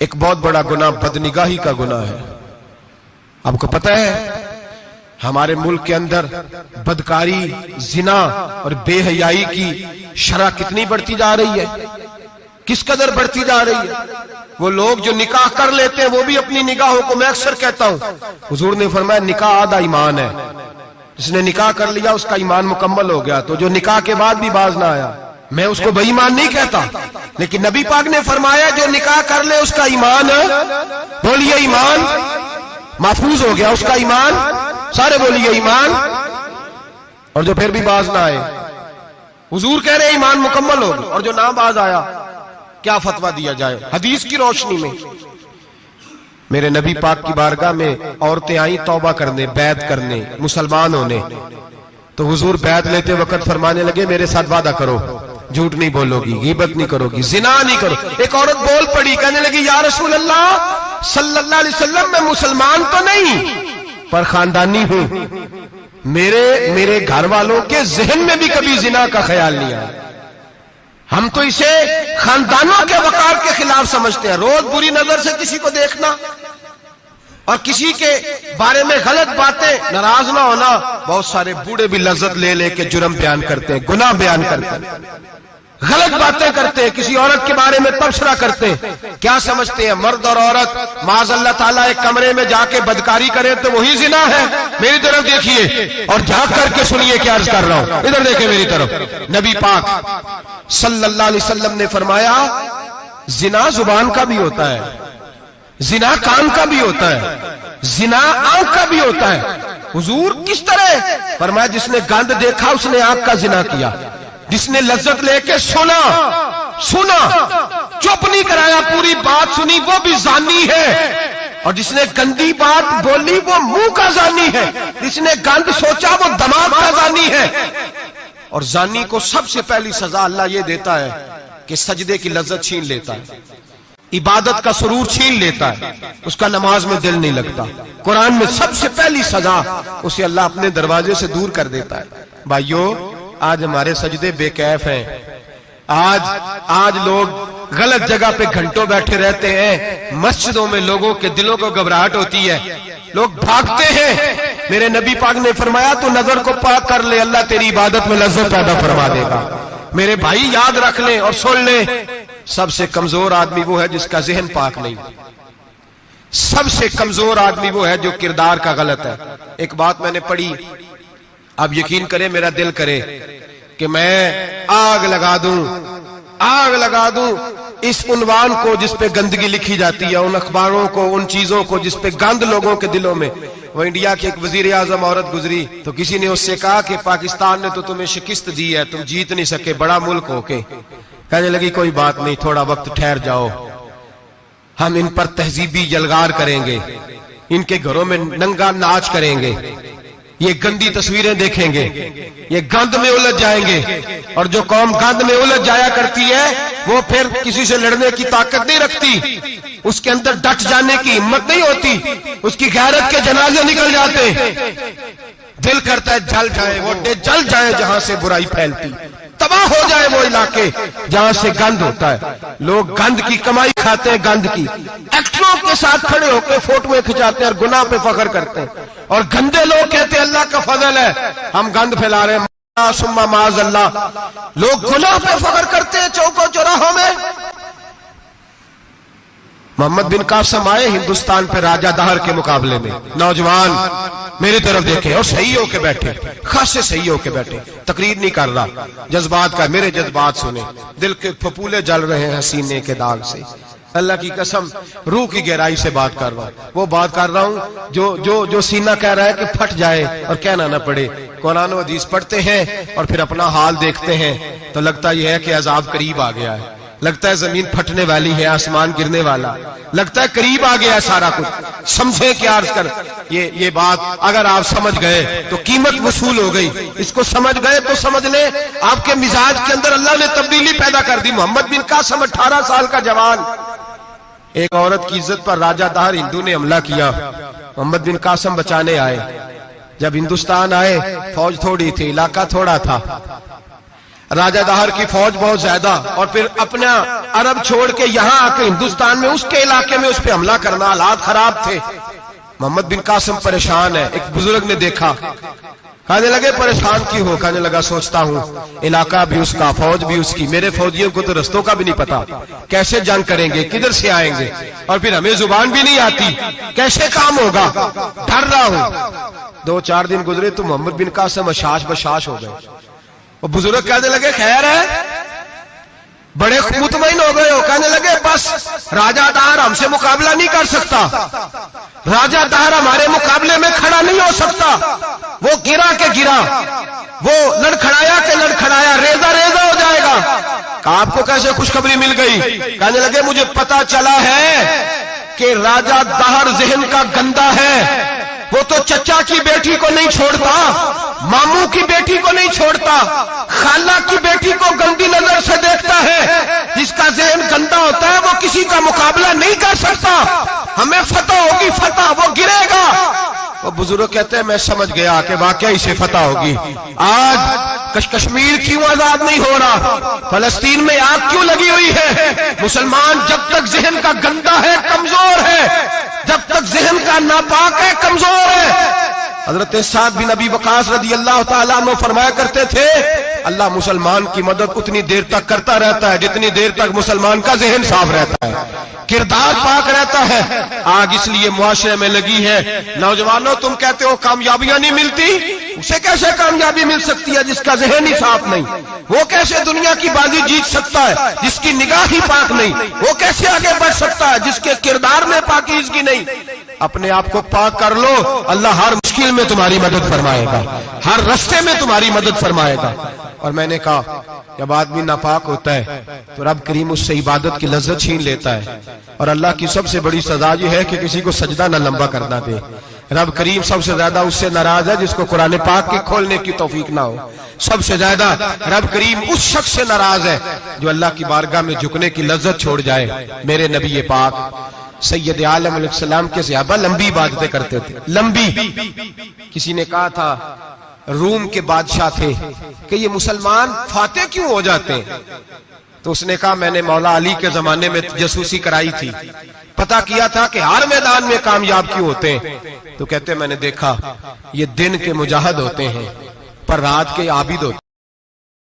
ایک بہت بڑا گناہ بدنگاہی کا گناہ ہے. آپ کو پتہ ہے ہمارے ملک کے اندر بدکاری، زنا اور بے حیائی کی شرح کتنی بڑھتی جا رہی ہے، کس قدر بڑھتی جا رہی ہے. وہ لوگ جو نکاح کر لیتے ہیں وہ بھی اپنی نگاہوں کو، میں اکثر کہتا ہوں، حضور نے فرمایا نکاح آدھا ایمان ہے. جس نے نکاح کر لیا اس کا ایمان مکمل ہو گیا. تو جو نکاح کے بعد بھی باز نہ آیا، میں اس کو بے ایمان نہیں کہتا، لیکن نبی پاک نے فرمایا جو نکاح کر لے اس کا ایمان، بولیے ایمان محفوظ ہو گیا، اس کا ایمان، سارے بولیے ایمان. اور جو پھر بھی باز نہ آئے، حضور کہہ رہے ایمان مکمل ہو گیا. اور جو نہ باز آیا کیا فتویٰ دیا جائے حدیث کی روشنی میں؟ میرے نبی پاک کی بارگاہ میں عورتیں آئیں توبہ کرنے، بیعت کرنے، مسلمان ہونے. تو حضور بیعت لیتے وقت فرمانے لگے میرے ساتھ وعدہ کرو، جھوٹ نہیں بولو گی، غیبت نہیں کرو گی، زنا نہیں کرو. ایک عورت بول پڑی، کہنے لگی یا رسول اللہ صلی اللہ علیہ وسلم میں مسلمان تو نہیں پر خاندانی ہوں، میرے گھر والوں کے ذہن میں بھی کبھی زنا کا خیال نہیں آیا. ہم تو اسے خاندانوں کے وقار کے خلاف سمجھتے ہیں. روز بری نظر سے کسی کو دیکھنا اور کسی کے بارے میں غلط باتیں، ناراض نہ ہونا. بہت سارے بوڑھے بھی لذت لے لے کے جرم بیان کرتے ہیں، گناہ بیان کرتے ہیں، غلط باتیں کرتے ہیں، کسی عورت کے بارے میں تبصرہ کرتے ہیں. کیا سمجھتے ہیں مرد اور عورت معاذ اللہ تعالیٰ ایک کمرے میں جا کے بدکاری کرے تو وہی زنا ہے؟ میری طرف دیکھیے اور جھانک کر کے سنیے کیا عرض کر رہا ہوں، ادھر دیکھیں میری طرف. نبی پاک صلی اللہ علیہ وسلم نے فرمایا زنا زبان کا بھی ہوتا ہے، زنا کان کا بھی ہوتا ہے، زنا آنکھ کا بھی ہوتا ہے. حضور کس طرح فرمایا جس نے گند دیکھا اس نے آنکھ کا زنا کیا، جس نے لذت لے کے سنا چپ نہیں کرایا، پوری بات سنی، وہ بھی زانی ہے. اور جس نے گندی بات بولی وہ منہ کا زانی ہے، جس نے گند سوچا وہ دماغ کا زانی ہے. اور زانی کو سب سے پہلی سزا اللہ یہ دیتا ہے کہ سجدے کی لذت چھین لیتا ہے، عبادت کا سرور چھین لیتا ہے، اس کا نماز میں دل نہیں لگتا. قرآن میں سب سے پہلی سزا اسے اللہ اپنے دروازے سے دور کر دیتا ہے. بھائیو آج ہمارے سجدے بے کیف ہیں، آج لوگ غلط جگہ پہ گھنٹوں بیٹھے رہتے ہیں. مسجدوں میں لوگوں کے دلوں کو گھبراہٹ ہوتی ہے، لوگ بھاگتے ہیں. میرے نبی پاک نے فرمایا تو نظر کو پاک کر لے، اللہ تیری عبادت میں لذت پیدا فرما دے گا. میرے بھائی یاد رکھ لیں اور سن لیں، سب سے کمزور آدمی وہ ہے جس کا ذہن پاک نہیں. سب سے کمزور آدمی وہ ہے جو کردار کا غلط ہے. ایک بات میں نے پڑھی، آپ یقین کریں میرا دل کرے کہ میں آگ لگا دوں اس عنوان کو جس پہ گندگی لکھی جاتی ہے، ان اخباروں کو، ان چیزوں کو جس پہ گند لوگوں کے دلوں میں. وہ انڈیا کی ایک وزیر اعظم عورت گزری تو کسی نے اس سے کہا کہ پاکستان نے تو تمہیں شکست دی ہے، تم جیت نہیں سکے بڑا ملک ہو کے. کہنے لگی کوئی بات نہیں، تھوڑا وقت ٹھہر جاؤ، ہم ان پر تہذیبی یلغار کریں گے، ان کے گھروں میں ننگا ناچ کریں گے، یہ گندی تصویریں دیکھیں گے، یہ گند میں الجھ جائیں گے. اور جو قوم گند میں الجھ جایا کرتی ہے وہ پھر کسی سے لڑنے کی طاقت نہیں رکھتی، اس کے اندر ڈٹ جانے کی ہمت نہیں ہوتی، اس کی غیرت کے جنازے نکل جاتے. دل کرتا ہے جل جائے وہ جل جائے جہاں سے برائی پھیلتی، تباہ ہو جائے وہ علاقے جہاں سے گند ہوتا ہے. لوگ گند کی کمائی کھاتے ہیں، گند کی. ایکٹروں کے ساتھ کھڑے ہو کے فوٹویں کھچاتے ہیں اور گناہ پہ فخر کرتے ہیں. اور گندے لوگ کہتے ہیں اللہ کا فضل ہے ہم گند پھیلا رہے ہیں، ثم معاذ اللہ. لوگ گناہ پہ فخر کرتے ہیں چوکوں چوراہوں میں. محمد بن قاسم آئے ہندوستان پہ راجہ دہر کے مقابلے میں، نوجوان میری طرف دیکھیں اور صحیح ہو کے بیٹھے، خاصے صحیح ہو کے بیٹھے، تقریر نہیں کر رہا، جذبات کا. میرے جذبات سنیں، دل کے پھپولے جل رہے ہیں حسینے کے داغ سے. اللہ کی قسم روح کی گہرائی سے بات کر رہا ہوں، وہ بات کر رہا ہوں جو سینہ کہہ رہا ہے کہ پھٹ جائے اور کہنا نہ پڑے. قرآن و حدیث پڑھتے ہیں اور پھر اپنا حال دیکھتے ہیں تو لگتا یہ ہے کہ عذاب قریب آ گیا ہے، لگتا ہے زمین پھٹنے والی ہے، آسمان گرنے والا، لگتا ہے قریب آ گیا ہے سارا کچھ. سمجھے کیا عرض کر یہ بات اگر آپ سمجھ گئے تو قیمت وصول ہو گئی. اس کو سمجھ گئے تو سمجھ لیں آپ کے مزاج کے اندر اللہ نے تبدیلی پیدا کر دی. محمد بن قاسم 18 سال کا جوان، ایک عورت کی عزت پر راجہ دہر ہندو نے حملہ کیا، محمد بن قاسم بچانے آئے. جب ہندوستان آئے فوج تھوڑی تھی، علاقہ تھوڑا تھا، راجہ دہر کی فوج بہت زیادہ، اور پھر اپنا عرب چھوڑ کے یہاں آ کے ہندوستان میں اس کے علاقے میں اس پہ حملہ کرنا، حالات خراب تھے۔ محمد بن قاسم پریشان ہے۔ ایک بزرگ نے دیکھا، کہنے لگے پریشان کیوں ہو؟ کہنے لگا سوچتا ہوں علاقہ بھی اس کا، فوج بھی اس کی، میرے فوجیوں کو تو رستوں کا بھی نہیں پتا، کیسے جنگ کریں گے، کدھر سے آئیں گے، اور پھر ہمیں زبان بھی نہیں آتی، کیسے کام ہوگا، ڈر رہا ہوں۔ 2-4 دن گزرے تو محمد بن قاسم اشاش بشاش ہو گئے۔ وہ بزرگ کہنے لگے خیر ہے، بڑے مطمئن ہو گئے ہو؟ کہنے لگے بس راجہ دہر ہم سے مقابلہ نہیں کر سکتا، راجہ دہر ہمارے مقابلے میں کھڑا نہیں ہو سکتا، وہ گرا کے گرا، وہ لڑکھڑایا کے لڑکھڑایا، ریزہ ریزہ ہو جائے گا۔ آپ کو کیسے خوشخبری مل گئی؟ کہنے لگے مجھے پتا چلا ہے کہ راجہ دہر ذہن کا گندا ہے، وہ تو چچا کی بیٹی کو نہیں چھوڑتا، ماموں کی بیٹی کو نہیں چھوڑتا، خالہ کی بیٹی کو گندی نظر سے دیکھتا ہے۔ جس کا ذہن گندا ہوتا ہے وہ کسی کا مقابلہ نہیں کر سکتا، ہمیں فتح ہوگی، فتح، وہ گرے گا۔ وہ بزرگ کہتے ہیں میں سمجھ گیا کہ واقعی سے فتح ہوگی۔ آج کشمیر کیوں آزاد نہیں ہو رہا، فلسطین میں آگ کیوں لگی ہوئی ہے؟ مسلمان جب تک ذہن کا گندا ہے کمزور ہے، جب تک ذہن کا ناپاک ہے کمزور ہے۔ حضرت سعد بن ابی وقاص رضی اللہ تعالیٰ عنہ فرمایا کرتے تھے اللہ مسلمان کی مدد اتنی دیر تک کرتا رہتا ہے جتنی دیر تک مسلمان کا ذہن صاف رہتا ہے، کردار پاک رہتا ہے۔ آگ اس لیے معاشرے میں لگی ہے۔ نوجوانوں تم کہتے ہو کامیابیاں نہیں ملتی، اسے کیسے کامیابی مل سکتی ہے جس کا ذہن ہی صاف نہیں؟ وہ کیسے دنیا کی بازی جیت سکتا ہے جس کی نگاہ ہی پاک نہیں؟ وہ کیسے آگے بڑھ سکتا ہے جس کے کردار میں پاکیزگی نہیں؟ اپنے آپ کو پاک کر لو، اللہ ہر مشکل میں تمہاری مدد فرمائے گا، ہر رستے میں تمہاری مدد فرمائے گا۔ اور میں نے کہا جب آدمی ناپاک ہوتا ہے تو رب کریم اس سے عبادت کی لذت چھین لیتا ہے، اور اللہ کی سب سے بڑی سزا یہ ہے کہ کسی کو سجدہ نہ لمبا کرنا دے۔ رب کریم سب سے زیادہ اس سے ناراض ہے جس کو قرآن پاک کی کھولنے کی توفیق نہ ہو۔ سب سے زیادہ رب کریم اس شخص سے ناراض ہے جو اللہ کی بارگاہ میں جھکنے کی لذت چھوڑ جائے۔ میرے نبی پاک سید عالم علیہ السلام کے صحابہ لمبی عبادتیں کرتے تھے، لمبی۔ کسی نے کہا تھا روم کے بادشاہ تھے کہ یہ مسلمان فاتح کیوں ہو جاتے ہیں؟ تو اس نے کہا میں نے مولا علی کے زمانے میں جاسوسی کرائی تھی، پتا کیا تھا کہ ہر میدان میں کامیاب کیوں ہوتے ہیں۔ تو کہتے میں نے دیکھا یہ دن کے مجاہد ہوتے ہیں پر رات کے عابد ہوتے ہیں۔